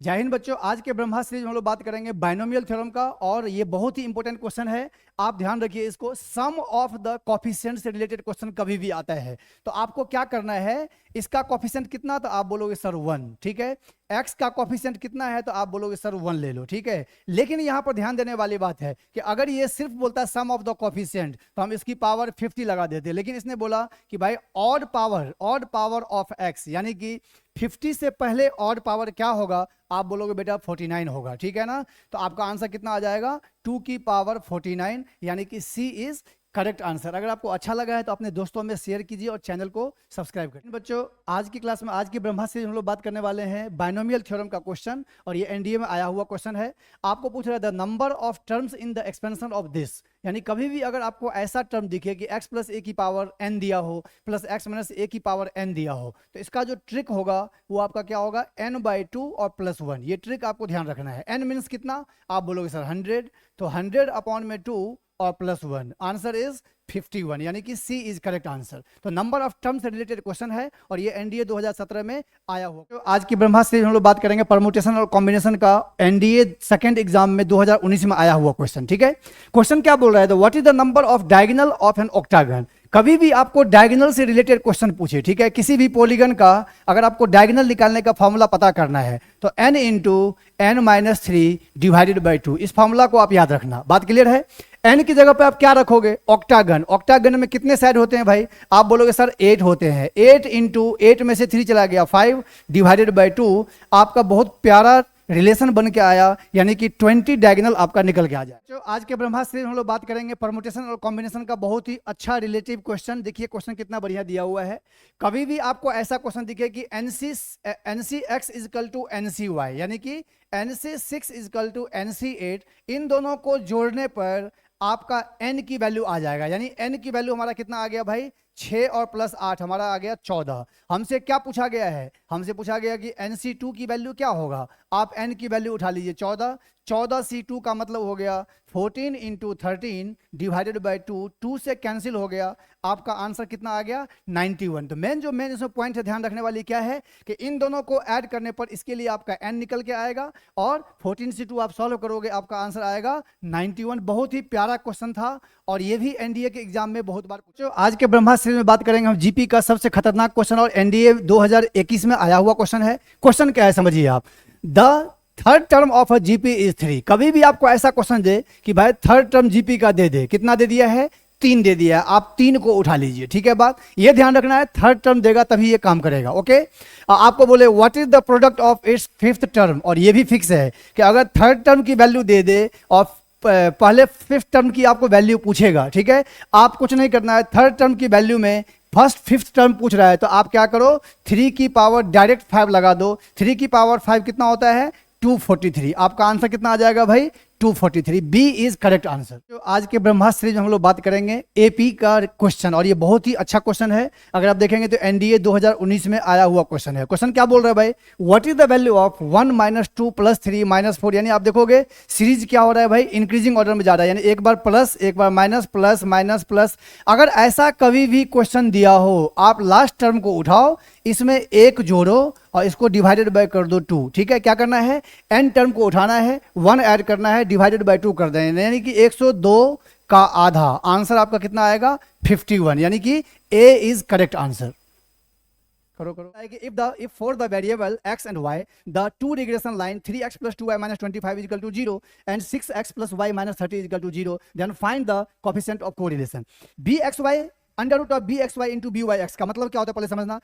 जय हिंद बच्चों। आज के ब्रह्मा सीरीज में हम लोग बात करेंगे बाइनोमियल थ्योरम का, और ये बहुत ही इंपॉर्टेंट क्वेश्चन है। आप ध्यान रखिए इसको। सम ऑफ द कोफिशिएंट से रिलेटेड क्वेश्चन कभी भी आता है तो आपको क्या करना है, इसका कोफिशिएंट कितना, तो आप बोलोगे सर 1, ठीक है। एक्स का कोफिशिएंट कितना है तो आप बोलोगे सर 1 ले लो, ठीक है। लेकिन यहां पर ध्यान देने वाली बात है कि अगर ये सिर्फ बोलता है सम ऑफ द कोफिशिएंट तो हम इसकी पावर 50 लगा देते, लेकिन इसने बोला कि भाई ऑड पावर ऑफ एक्स, यानी कि 50 से पहले ऑड पावर क्या होगा, आप बोलोगे बेटा 49 होगा, ठीक है ना। तो आपका आंसर कितना आ जाएगा, 2 की पावर 49, यानी कि सी इज करेक्ट आंसर। अगर आपको अच्छा लगा है तो अपने दोस्तों में शेयर कीजिए और चैनल को सब्सक्राइब करें। बच्चों, आज की क्लास में, आज की ब्रह्मा सीरीज हम लोग बात करने वाले हैं बाइनोमियल थ्योरम का क्वेश्चन, और ये एनडीए में आया हुआ क्वेश्चन है। आपको पूछ रहा है the number of terms in the expansion of this, यानी कभी भी अगर आपको ऐसा टर्म दिखे कि x प्लस ए की पावर n दिया हो प्लस x माइनस ए की पावर n दिया हो, तो इसका जो ट्रिक होगा वो आपका क्या होगा, n/2 और +1। ये ट्रिक आपको ध्यान रखना है। n मीन्स कितना, आप बोलोगे सर 100, तो 100 अपॉन में 2 और +1, आंसर इज 51, यानी कि सी इज करेक्ट आंसर। तो नंबर ऑफ टर्म से रिलेटेड क्वेश्चन है और ये एनडीए 2017 में आया हुआ। तो आज की ब्रह्मा सीरीज हम लोग बात करेंगे परमुटेशन और कॉम्बिनेशन का, एनडीए सेकंड एग्जाम में 2019 में आया हुआ क्वेश्चन, ठीक है। क्वेश्चन क्या बोल रहा है, what is the number of diagonal of an octagon. कभी भी आपको डायगोनल से रिलेटेड क्वेश्चन पूछे, ठीक है, किसी भी पॉलीगन का अगर आपको डायगोनल निकालने का फॉर्मूला पता करना है तो n into n-3 divided by 2, इस फॉर्मूला को आप याद रखना। बात क्लियर है। n की जगह पे आप क्या रखोगे, ऑक्टागन। ऑक्टागन में कितने साइड होते हैं भाई, आप बोलोगे सर 8 होते हैं। 8 इंटू 8 में से 3 चला गया 5 डिवाइडेड बाई 2, आपका बहुत प्यारा रिलेशन बन के आया, यानी कि 20 डायगोनल आपका निकल के आ जाए। तो आज के ब्रह्मा सीरीज हम लोग बात करेंगे परमुटेशन और कॉम्बिनेशन का, बहुत ही अच्छा रिलेटिव क्वेश्चन। देखिए क्वेश्चन कितना बढ़िया दिया हुआ है। कभी भी आपको ऐसा क्वेश्चन दिखे कि NC(x) इजकल टू NC(y), यानी कि NC6 इजकल टू NC8, इन दोनों को जोड़ने पर आपका n की वैल्यू आ जाएगा। यानी n की वैल्यू हमारा कितना आ गया भाई, 6 और प्लस 8 हमारा आ गया 14। हमसे क्या पूछा गया है, हमसे पूछा गया कि NC2 की वैल्यू क्या होगा। आप n की वैल्यू उठा लीजिए 14, 14C2 का मतलब हो गया 14 इंटू 13 डिवाइडेड बाई 2, 2 से कैंसिल हो गया, आपका आंसर कितना आ गया 91। तो मेन इसमें पॉइंट है ध्यान रखने वाली क्या है कि इन दोनों को ऐड करने पर इसके लिए आपका n निकल के आएगा, और 14C2 आप सॉल्व करोगे, आपका आंसर आएगा 91। बहुत ही प्यारा क्वेश्चन था और ये भी एनडीए के एग्जाम में बहुत बार पूछो। आज के ब्रह्मा सीरीज में बात करेंगे हम जीपी का सबसे खतरनाक क्वेश्चन, और एनडीए 2021 में आया हुआ क्वेश्चन है। क्वेश्चन क्या है समझिए आप, the third term of a GP is 3। कभी भी आपको ऐसा क्वेश्चन दे कि भाई थर्ड टर्म जीपी का दे दे, कितना दे दिया है, 3 दे दिया है, आप 3 को उठा लीजिए, ठीक है। बात ये ध्यान रखना है, थर्ड टर्म देगा तभी ये काम करेगा, ओके। आपको बोले what is the product of its fifth term, और ये भी फिक्स है कि अगर थर्ड टर्म की वैल्यू दे दे और पहले फिफ्थ टर्म की आपको वैल्यू पूछेगा, ठीक है, आप कुछ नहीं करना है। थर्ड टर्म की वैल्यू में फर्स्ट फिफ्थ टर्म पूछ रहा है तो आप क्या करो, 3 की पावर डायरेक्ट 5 लगा दो। 3 की पावर 5 कितना होता है, 243। आपका आंसर कितना आ जाएगा भाई, 243। B is correct answer. तो आज के ब्रह्मा सीरीज में हम लोग बात करेंगे एपी का क्वेश्चन, और ये बहुत ही अच्छा क्वेश्चन है। अगर आप देखेंगे तो एनडीए 2019 में आया हुआ क्वेश्चन है। क्वेश्चन क्या बोल रहा है भाई, what is the value of 1 - 2 + 3 - 4। यानी आप देखोगे सीरीज क्या हो रहा है भाई, इंक्रीजिंग ऑर्डर में जा रहा है, यानी एक बार प्लस, एक बार माइनस, प्लस माइनस प्लस। अगर ऐसा कभी भी क्वेश्चन दिया हो, आप लास्ट टर्म को उठाओ, इसमें 1 जोड़ो और इसको डिवाइडेड बाय कर दो 2, ठीक है। क्या करना है, n टर्म को उठाना है, 1 ऐड करना है, डिवाइडेड बाय 2 कर देना, यानी कि 102 का आधा। आंसर आपका कितना आएगा, 51, यानी कि A इज करेक्ट आंसर। करो if for the variable x and y the two regression line 3x + 2y - 25 is equal to 0 and 6x + y - 30 is equal to 0, then find the coefficient of correlation। bxy √bxy into byx का मतलब क्या होता है, पहले समझना।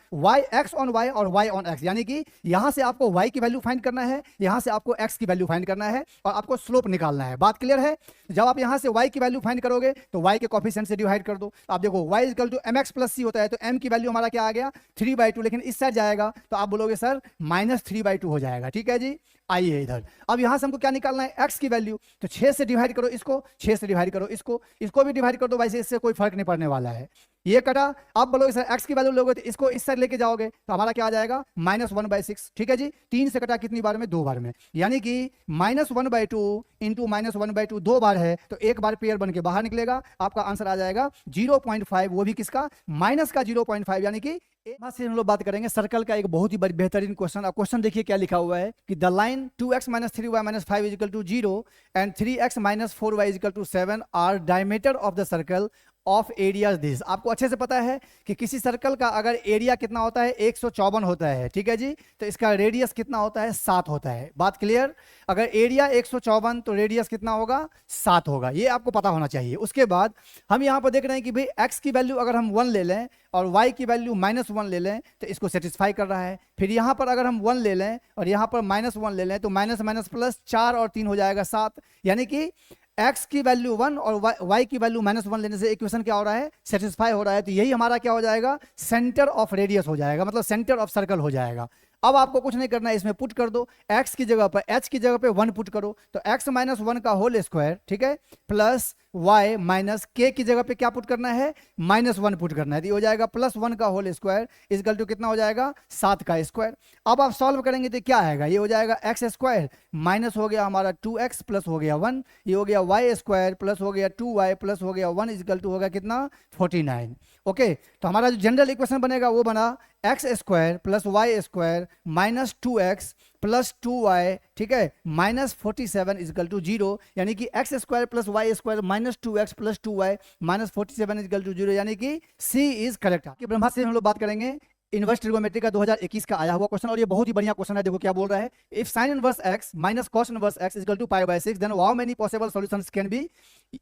x on y और y on x, यानी कि यहां से आपको y की वैल्यू फाइंड करना है, यहां से आपको x की वैल्यू फाइंड करना है, और आपको स्लोप निकालना है। बात क्लियर है। जब आप यहां से y की वैल्यू फाइंड करोगे तो y के कोफिशिएंट से डिवाइड कर दो। आप देखो y = mx + c होता है, तो m की वैल्यू हमारा क्या आ गया, 3/2, लेकिन इस साइड जाएगा तो आप बोलोगे सर -3/2 हो जाएगा, ठीक है जी। आइए इधर, अब यहां से हमको क्या निकालना है, x की वैल्यू। तो 6 से डिवाइड करो इसको, 6 से डिवाइड करो इसको, इसको भी डिवाइड कर दो, वैसे इससे कोई फर्क नहीं पड़ने वाला है। ये कटा, आप बोलोगे सर x की वैल्यू लोगे तो इसको इस साइड लेके जाओगे तो हमारा क्या आ जाएगा -1/6। ठीक है जी, 3 से कटा कितनी बार में, 2 बार में, यानी कि -1/2 इंटू -1/2 2 बार है तो एक बार पेयर बन के बाहर निकलेगा, आपका आंसर आ जाएगा 0.5, वो भी किसका, माइनस का 0.5, यानी कि से हम लोग बात करेंगे सर्कल का एक बहुत ही बेहतरीन क्वेश्चन। अब क्वेश्चन देखिए क्या लिखा हुआ है कि the line 2x - 3y - 5 equal to 0 and 3x - 4y equal to 7 are diameter of the circle of area this. आपको अच्छे से पता है कि किसी सर्कल का अगर एरिया कितना होता है 154 होता है, ठीक है जी, तो इसका रेडियस कितना होता है 7 होता है। बात क्लियर, अगर एरिया 154 तो रेडियस कितना होगा 7 होगा, ये आपको पता होना चाहिए। उसके बाद हम यहाँ पर देख रहे हैं कि भाई x की वैल्यू अगर हम 1 ले लें और y की वैल्यू -1 ले लें तो इसको सेटिस्फाई कर रहा है। फिर यहाँ पर अगर हम 1 ले लें और यहाँ पर -1 ले लें तो माइनस माइनस प्लस 4 और 3 हो जाएगा 7, यानी कि x की वैल्यू 1 और y की वैल्यू -1 लेने से इक्वेशन क्या हो रहा है, सेटिस्फाई हो रहा है। तो यही हमारा क्या हो जाएगा, सेंटर ऑफ रेडियस हो जाएगा, मतलब सेंटर ऑफ सर्कल हो जाएगा। अब आपको कुछ नहीं करना है, इसमें पुट कर दो, x की जगह पर h की जगह पे 1 पुट करो तो x - 1 का होल स्क्वायर, ठीक है, प्लस y माइनस k की जगह पे क्या पुट करना है, -1 पुट करना है, तो ये हो जाएगा +1 का होल स्क्वायर इक्वल टू कितना हो जाएगा 7 का स्क्वायर। अब आप सॉल्व करेंगे तो क्या आएगा, ये हो जाएगा x स्क्वायर माइनस हो गया हमारा 2x प्लस हो गया 1, ये हो गया y स्क्वायर प्लस हो गया 2y प्लस हो गया 1 इक्वल टू होगा कितना 49। ओके, तो हमारा जो जनरल इक्वेशन बनेगा वो बना x square plus y square minus 2x plus 2y, ठीक है, -47 इक्वल टू 0, यानी कि x square plus y square minus 2x plus 2y minus 47 equal to 0, यानी कि C इज करेक्ट। ब्रह्मास्त्र से हम लोग बात करेंगे इनवर्स ट्रिगोनोमेट्री का 2021 का आया हुआ क्वेश्चन, और ये बहुत ही बढ़िया क्वेश्चन है। देखो क्या बोल रहा है, if sine inverse x minus cos inverse x equal to π/6 then how many possible solutions can be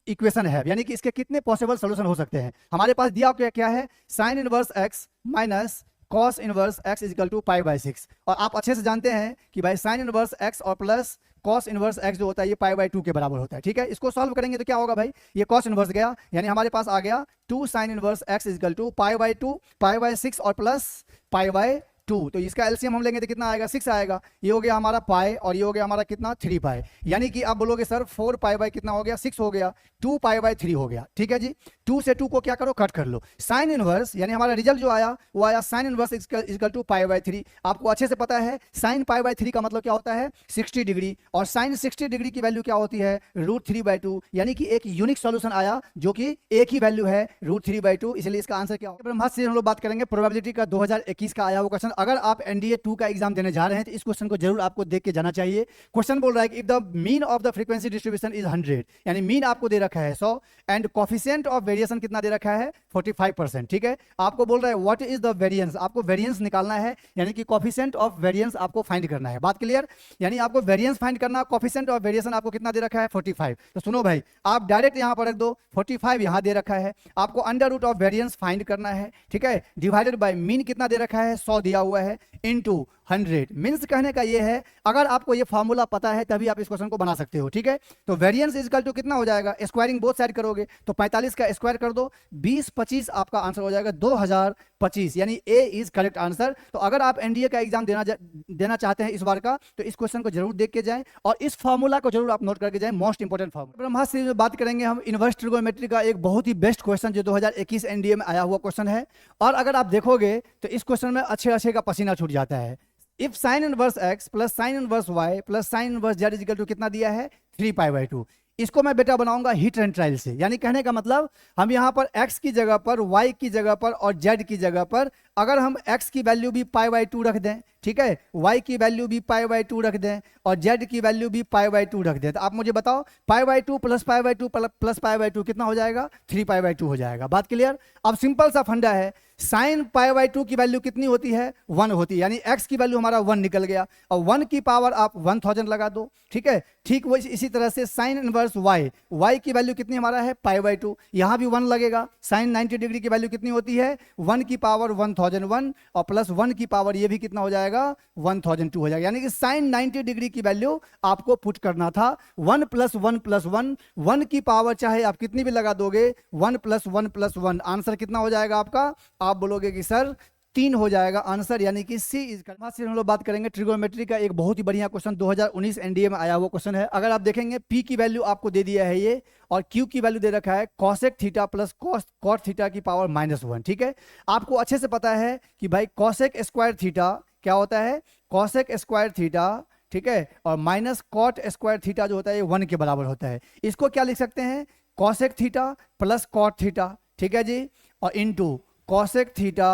equation है, यानी कि इसके कितने पॉसिबल सॉल्यूशन हो सकते हैं। हमारे पास दिया क्या है, sine inverse x minus cos inverse x equal to π/6, और आप अच्छे से जानते हैं कि भाई साइन इनवर्स x और प्लस कॉस इनवर्स x जो होता है ये π/2 के बराबर होता है। ठीक है, इसको सॉल्व करेंगे तो क्या होगा भाई, ये कॉस इनवर्स गया, यानी हमारे पास आ गया 2 sine inverse x equal to π/2 π/6 और प्लस π/2, तो इसका एलसीएम हम लेंगे तो कितना आएगा 6 आएगा, ये हो गया हमारा पाई और ये हो गया हमारा कितना 3 पाई, यानी कि आप बोलोगे सर 4 पाई बाई कितना हो गया 6 हो गया, 2 पाई बाई 3 हो गया। ठीक है जी, 2 से 2 को क्या करो कट कर लो, साइन इनवर्स यानी हमारा रिजल्ट जो आया वो आया sine inverse equal to pi by 3। आपको अच्छे से पता है साइन पाई बाई 3 का मतलब क्या होता है 60 डिग्री, और साइन 60 डिग्री की वैल्यू क्या होती है √3/2, यानी कि एक यूनिक सॉल्यूशन आया जो कि एक ही वैल्यू है √3/2, इसलिए इसका आंसर क्या होगा। ब्रह्मास्त्र से हम लोग बात करेंगे प्रोबेबिलिटी का 2021 का आया हुआ क्वेश्चन। अगर आप एनडीए 2 का एग्जाम देने जा रहे हैं तो इस क्वेश्चन को जरूर आपको देख के जाना चाहिए। क्वेश्चन बोल रहा है कि if the mean of the frequency distribution is 100, यानी मीन आपको दे रखा है 100 एंड कोफिशिएंट ऑफ वेरिएशन कितना दे रखा है 45%। ठीक है, आपको बोल रहा है व्हाट इज द वेरिएंस, आपको वेरिएंस निकालना है, यानी कि कोफिशिएंट ऑफ वेरिएंस आपको फाइंड करना है। बात क्लियर, यानी आपको वेरिएंस फाइंड करना, कोफिशिएंट ऑफ वेरिएशन आपको कितना दे रखा है 45। तो सुनो भाई, आप डायरेक्ट यहां पर रख दो 45 यहां दे रखा है, आपको under root of variance find करना है। ठीक है, डिवाइडेड बाय मीन कितना दे रखा है 100 दिया हुआ है इनटू 100। मीन्स कहने का ये है अगर आपको ये फॉर्मूला पता है तभी आप इस क्वेश्चन को बना सकते हो। ठीक है, तो वेरिएंस इज इक्वल टू कितना हो जाएगा, स्क्वायरिंग बोथ साइड करोगे तो 45 का स्क्वायर कर दो 20 25 आपका आंसर हो जाएगा 2025, यानी ए इज करेक्ट आंसर। तो अगर आप एनडीए का एग्जाम देना चाहते हैं इस बार का तो इस क्वेश्चन को जरूर देख के जाएं और इस फॉर्मूला को जरूर आप नोट करके जाएं, मोस्ट इंपोर्टेंट फॉर्मूला। ब्रह्मास्त्र में बात करेंगे हम इनवर्स ट्रिगोनोमेट्री का एक बहुत ही बेस्ट क्वेश्चन जो 2021 एनडीए में आया हुआ क्वेश्चन है, और अगर आप देखोगे तो इस क्वेश्चन में अच्छे का पसीना छूट जाता है। If sine inverse x plus sine inverse y plus sine inverse z equal to कितना दिया है 3π/2, इसको मैं बेटा बनाऊंगा हिट एंड ट्रायल से, यानी कहने का मतलब हम यहां पर x की जगह पर y की जगह पर और z की जगह पर अगर हम x की वैल्यू भी π/2 रख दें, ठीक है, y की वैल्यू भी π/2 रख दें और z की वैल्यू भी π/2 रख दें, तो आप मुझे बताओ π/2 प्लस π/2 प्लस π/2 कितना हो जाएगा 3π/2 हो जाएगा। बात क्लियर। अब सिंपल सा फंडा है, साइन π/2 की वैल्यू कितनी होती है 1 होती है, यानी x की वैल्यू हमारा 1 निकल गया और 1 की पावर आप 1000 लगा दो। ठीक है, ठीक वो इसी तरह से साइन इनवर्स y की वैल्यू कितनी हमारा है π/2, यहां भी 1 लगेगा। साइन 90 डिग्री की वैल्यू कितनी होती है 1 की पावर 1001 और प्लस 1 की पावर ये भी कितना हो जाएगा 1002 हो जाएगा, यानी कि साइन 90 डिग्री की वैल्यू आपको पुट करना था 1 + 1 + 1, 1 की पावर चाहे आप कितनी भी लगा दोगे 1 + 1 + 1, आंसर कितना हो जाएगा आपका, आप बोलोगे कि सर 3 हो जाएगा आंसर, यानी कि सी इज करेक्ट। हम लोग बात करेंगे ट्रिगोनोमेट्री का एक बहुत ही बढ़िया क्वेश्चन 2019 एनडीए में आया हुआ क्वेश्चन है। अगर आप देखेंगे पी की वैल्यू आपको दे दिया है ये, और क्यू की वैल्यू दे रखा है cosec theta plus cot theta की पावर -1। ठीक है, आपको अच्छे से पता है कि भाई कॉसेक स्क्वायर थीटा क्या होता है, कॉसेक स्क्वायर थीटा, ठीक है, और माइनस कॉट स्क्वायर थीटा जो होता है ये 1 के बराबर होता है। इसको क्या लिख सकते हैं, cosec theta plus cot theta, ठीक है जी, और into cosec theta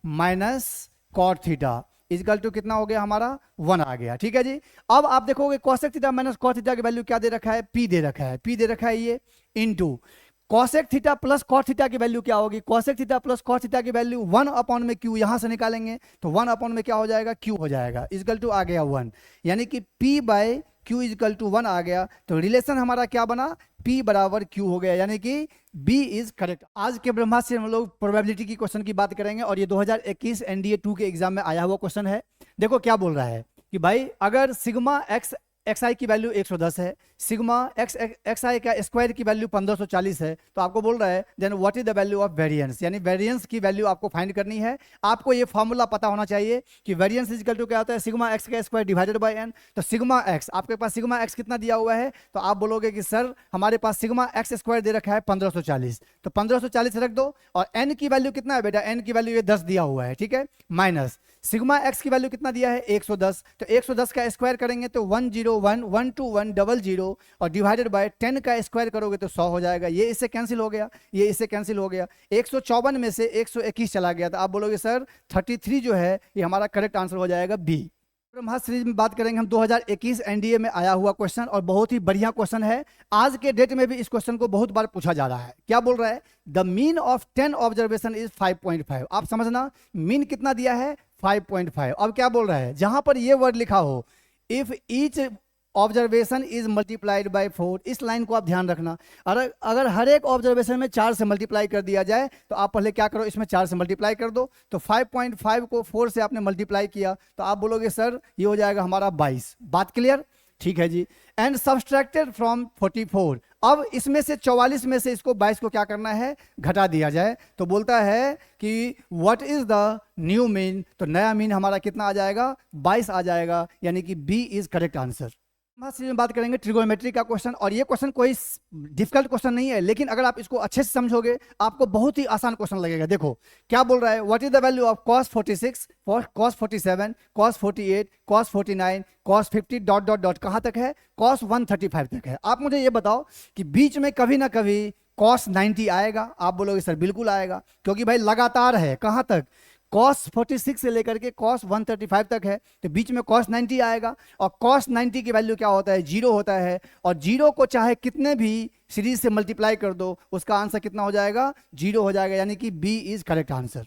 minus cot theta equal to कितना हो गया हमारा 1 आ गया। ठीक है जी, अब आप देखोगे cosec theta minus cot theta की वैल्यू क्या दे रखा है, पी दे रखा है, पी दे रखा है ये, into cosec theta plus cot theta की वैल्यू क्या होगी, cosec theta plus cot theta की वैल्यू 1 अपॉन में क्यू, यहां से निकालेंगे तो 1 अपॉन में क्या हो जाएगा, क्यू हो जाएगा, इक्वल टू आ गया 1, यानी कि P by Q equal to 1 आ गया। तो रिलेशन हमारा क्या बना, P बराबर Q हो गया, यानी कि B इज करेक्ट। आज के ब्रह्मास्त्र से हम लोग प्रोबेबिलिटी की क्वेश्चन की बात करेंगे, और ये 2021 एनडीए 2 के एग्जाम में आया हुआ क्वेश्चन है। देखो क्या बोल रहा है कि भाई अगर सिग्मा एक्स आई की वैल्यू 110 है, सिग्मा एक्स आई का स्क्वायर की वैल्यू 1540 है, तो आपको बोल रहा है then what is the value of variance, यानी वेरिएंस की वैल्यू आपको फाइंड करनी है। आपको ये फॉर्मूला पता होना चाहिए कि वेरिएंस इक्वल टू क्या होता है, सिग्मा एक्स का स्क्वायर डिवाइडेड बाय एन। तो सिग्मा एक्स, आपके पास सिग्मा एक्स कितना दिया हुआ है, तो आप बोलोगे कि सर हमारे पास सिग्मा एक्स स्क्वायर दे रखा है 1540, तो 1540 रख दो, और एन की वैल्यू कितना है बेटा, एन की वैल्यू ये 10 दिया हुआ है, ठीक है, माइनस सिग्मा एक्स की वैल्यू कितना दिया है 110, तो 110 का स्क्वायर करेंगे तो 101 121 00, और डिवाइडेड बाय 10 का स्क्वायर करोगे तो 100 हो जाएगा। ये इससे कैंसिल हो गया, ये इससे कैंसिल हो गया, 154 में से 121 चला गया, तो आप बोलोगे सर 33 जो है ये हमारा करेक्ट आंसर हो जाएगा बी। ब्रह्मास्त्र सीरीज में बात करेंगे हम 2021 एनडीए में आया हुआ क्वेश्चन, और बहुत ही बढ़िया क्वेश्चन है। आज के डेट में भी इस क्वेश्चन को बहुत बार पूछा जा रहा है। क्या बोल रहा है, the mean of 10 observation is 5.5। आप समझना, मीन कितना दिया है 5.5। अब क्या बोल रहा है, जहां पर ये वर्ड लिखा हो if each observation is multiplied by 4, इस लाइन को आप ध्यान रखना। अगर हर एक ऑब्जर्वेशन में 4 से मल्टीप्लाई कर दिया जाए, तो आप पहले क्या करो, इसमें 4 से मल्टीप्लाई कर दो, तो 5.5 को 4 से आपने मल्टीप्लाई किया, तो आप बोलोगे सर ये हो जाएगा हमारा 22। बात क्लियर, ठीक है जी। एंड सब्सट्रैक्टेड फ्रॉम 44, अब इसमें से 44 में से इसको 22 को क्या करना है, घटा दिया जाए, तो बोलता है कि what is the new mean, तो नया मीन हमारा कितना आ जाएगा 22 आ जाएगा, यानी कि बी इज करेक्ट आंसर। में बात करेंगे ट्रिगोनोमेट्री का क्वेश्चन, और ये क्वेश्चन कोई डिफिकल्ट क्वेश्चन नहीं है, लेकिन अगर आप इसको अच्छे से समझोगे आपको बहुत ही आसान क्वेश्चन लगेगा। देखो क्या बोल रहा है, what is the value of cos 46, cos 47, cos 48, cos 49, cos 50 dot dot dot, कहां तक है, cos 135 तक है। आप मुझे ये बताओ कि बीच में कभी ना कभी cos 90 आएगा, आप बोलोगे सर बिल्कुल आएगा, क्योंकि भाई लगातार है, कहां तक, cos 46 से लेकर के cos 135 तक है, तो बीच में cos 90 आएगा, और cos 90 की वैल्यू क्या होता है, 0 होता है, और 0 को चाहे कितने भी सीरीज से मल्टीप्लाई कर दो उसका आंसर कितना हो जाएगा, 0 हो जाएगा, यानी कि बी इज करेक्ट आंसर।